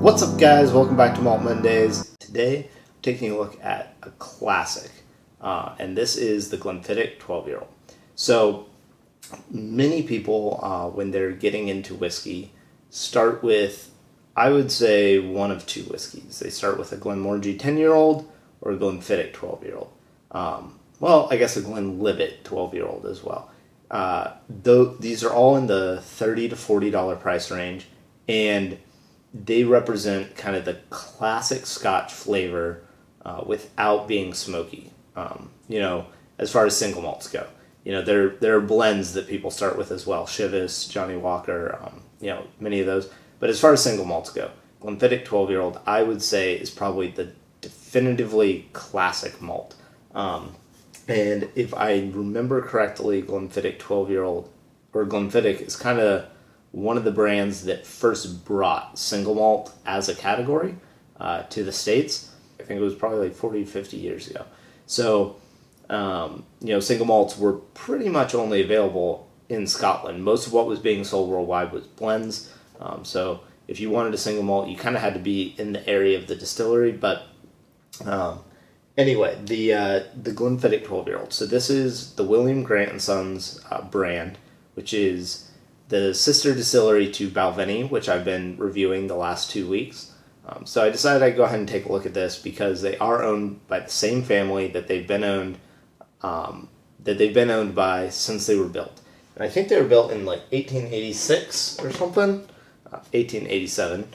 What's up, guys? Welcome back to Malt Mondays. Today, I'm taking a look at a classic, and this is the Glenfiddich 12-year-old. So, many people, when they're getting into whiskey, start with, I would say, one of two whiskeys. They start with a Glenmorangie 10-year-old or a Glenfiddich 12-year-old. Well, I guess a Glenlivet 12-year-old as well. These are all in the $30 to $40 price range, and they represent kind of the classic Scotch flavor without being smoky. As far as single malts go, there are blends that people start with as well. Chivas, Johnny Walker, many of those. But as far as single malts go, Glenfiddich 12-year-old, I would say, is probably the definitively classic malt. And if I remember correctly, Glenfiddich 12-year-old, or Glenfiddich, is kind of one of the brands that first brought single malt as a category to the States. I think it was probably like 40, 50 years ago. So, single malts were pretty much only available in Scotland. Most of what was being sold worldwide was blends. So if you wanted a single malt, you kind of had to be in the area of the distillery. But anyway, the Glenfiddich 12-year-old. So this is the William Grant & Sons brand, which is the sister distillery to Balvenie, which I've been reviewing the last 2 weeks. So I decided I'd go ahead and take a look at this because they are owned by the same family that they've been owned by since they were built. And I think they were built in like 1886 or something, 1887.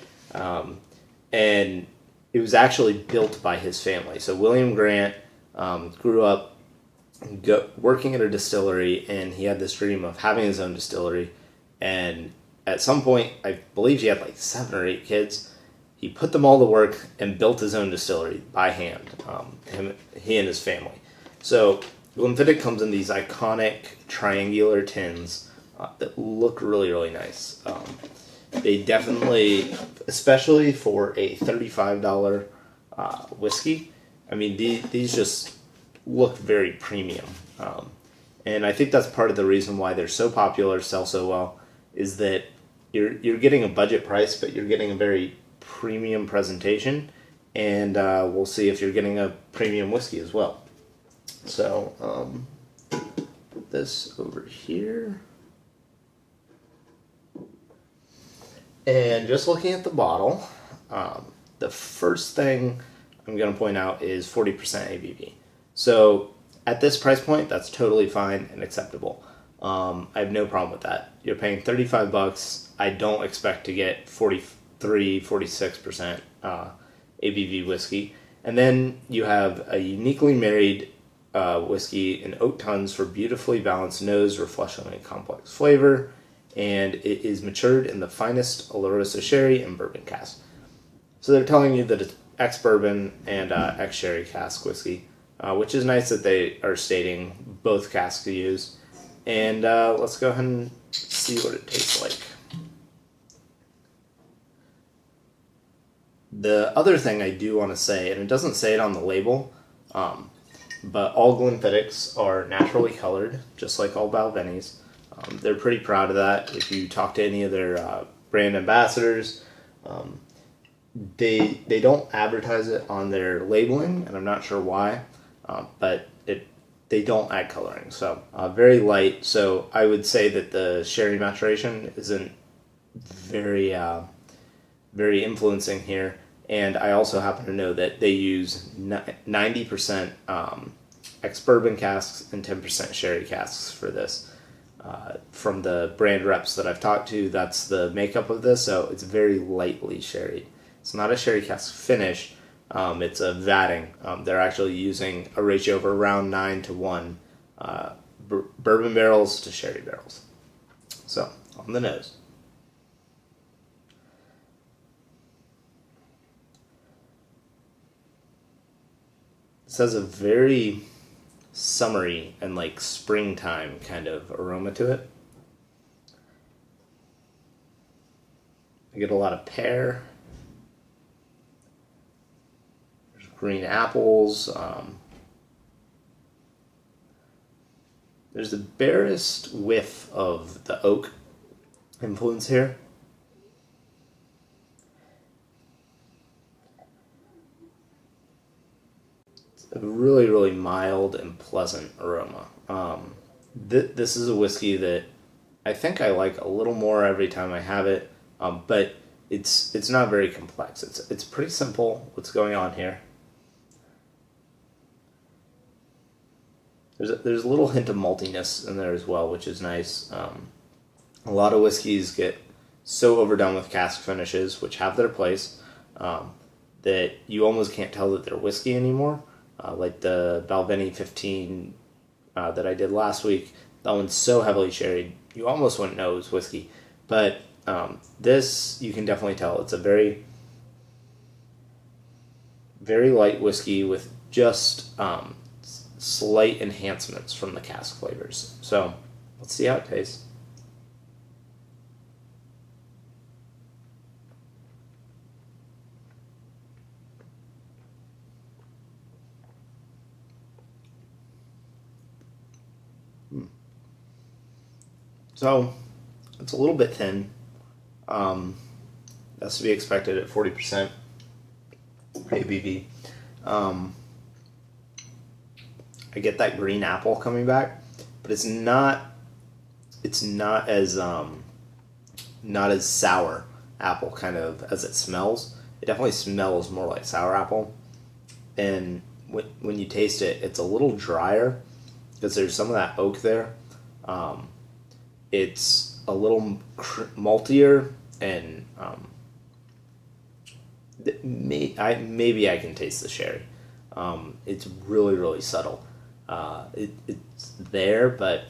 And it was actually built by his family. So William Grant grew up working at a distillery, and he had this dream of having his own distillery. And at some point, I believe he had like 7 or 8 kids. He put them all to work and built his own distillery by hand, he and his family. So Glenfiddich comes in these iconic triangular tins that look really, really nice. They definitely, especially for a $35 whiskey, I mean, these just look very premium. And I think that's part of the reason why they're so popular, sell so well, is that you're getting a budget price, but you're getting a very premium presentation, and we'll see if you're getting a premium whiskey as well. So, put this over here. And just looking at the bottle, the first thing I'm going to point out is 40% ABV. So, at this price point, that's totally fine and acceptable. I have no problem with that. You're paying $35. I don't expect to get 43, 46% ABV whiskey. And then you have a uniquely married whiskey in oak tons for beautifully balanced nose, refreshing and complex flavor. And it is matured in the finest Oloroso sherry and bourbon cask. So they're telling you that it's ex-bourbon and ex-sherry cask whiskey, which is nice that they are stating both casks to use. And let's go ahead and see what it tastes like. The other thing I do want to say, and it doesn't say it on the label, but all Glenfiddichs are naturally colored, just like all Balvenies. They're pretty proud of that. If you talk to any of their brand ambassadors, they don't advertise it on their labeling, and I'm not sure why, but they don't add coloring. So very light. So I would say that the sherry maturation isn't very very influencing here. And I also happen to know that they use 90% ex-bourbon casks and 10% sherry casks for this. From the brand reps that I've talked to, that's the makeup of this, so it's very lightly sherried. It's not a sherry cask finish, it's a vatting. They're actually using a ratio of around 9-to-1 bourbon barrels to sherry barrels. So, on the nose. This has a very summery and like springtime kind of aroma to it. I get a lot of pear. There's green apples. There's the barest whiff of the oak influence here. a really, really mild and pleasant aroma. This is a whiskey that I think I like a little more every time I have it, but it's not very complex. It's pretty simple what's going on here. There's a little hint of maltiness in there as well, which is nice. A lot of whiskeys get so overdone with cask finishes, which have their place, that you almost can't tell that they're whiskey anymore. Like the Balvenie 15 that I did last week, that one's so heavily sherried, you almost wouldn't know it was whiskey. But this, you can definitely tell. It's a very, very light whiskey with just slight enhancements from the cask flavors. So let's see how it tastes. So it's a little bit thin. That's to be expected at 40% ABV. I get that green apple coming back, but it's not as not as sour apple kind of as it smells. It definitely smells more like sour apple, and when you taste it, it's a little drier because there's some of that oak there. It's a little maltier, and maybe I can taste the sherry. It's really, really subtle. It's there, but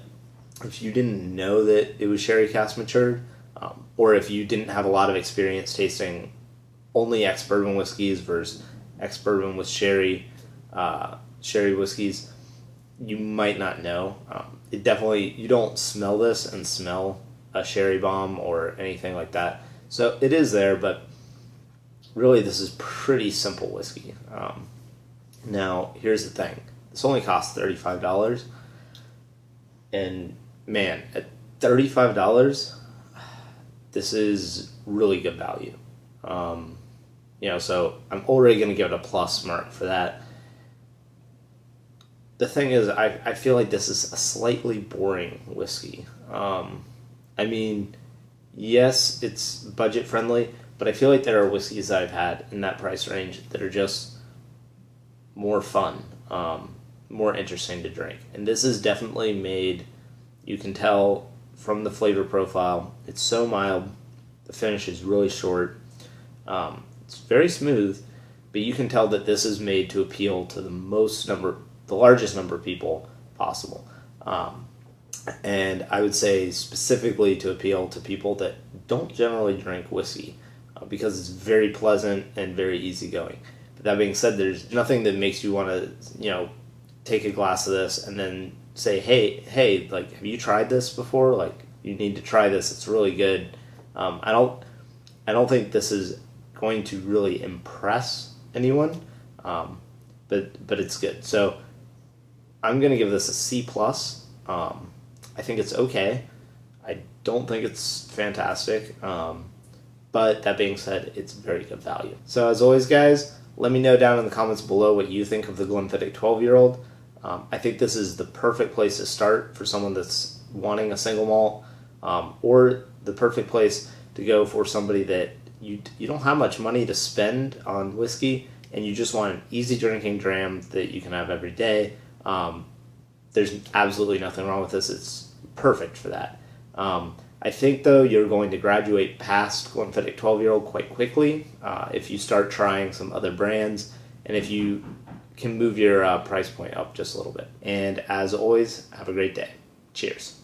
if you didn't know that it was sherry cask matured, or if you didn't have a lot of experience tasting only ex-bourbon whiskeys versus ex-bourbon with sherry whiskeys, you might not know. It definitely, you don't smell this and smell a sherry bomb or anything like that. So it is there, but really this is pretty simple whiskey. Now, here's the thing. This only costs $35. And man, at $35, this is really good value. So I'm already going to give it a plus mark for that. The thing is, I feel like this is a slightly boring whiskey. I mean, yes, it's budget friendly, but I feel like there are whiskeys that I've had in that price range that are just more fun, more interesting to drink. And this is definitely made, you can tell from the flavor profile, it's so mild, the finish is really short, it's very smooth, but you can tell that this is made to appeal to the largest number of people possible. And I would say specifically to appeal to people that don't generally drink whiskey, because it's very pleasant and very easygoing. But that being said, there's nothing that makes you want to, take a glass of this and then say, hey, like, have you tried this before? Like, you need to try this. It's really good. I don't think this is going to really impress anyone, but it's good. So I'm going to give this a C+. I think it's okay. I don't think it's fantastic. But that being said, it's very good value. So as always, guys, let me know down in the comments below what you think of the Glenfiddich 12-year-old. I think this is the perfect place to start for someone that's wanting a single malt, or the perfect place to go for somebody that you don't have much money to spend on whiskey, and you just want an easy drinking dram that you can have every day. There's absolutely nothing wrong with this. It's perfect for that. I think, though, you're going to graduate past Glenfiddich 12-year-old quite quickly if you start trying some other brands, and if you can move your price point up just a little bit. And as always, have a great day. Cheers.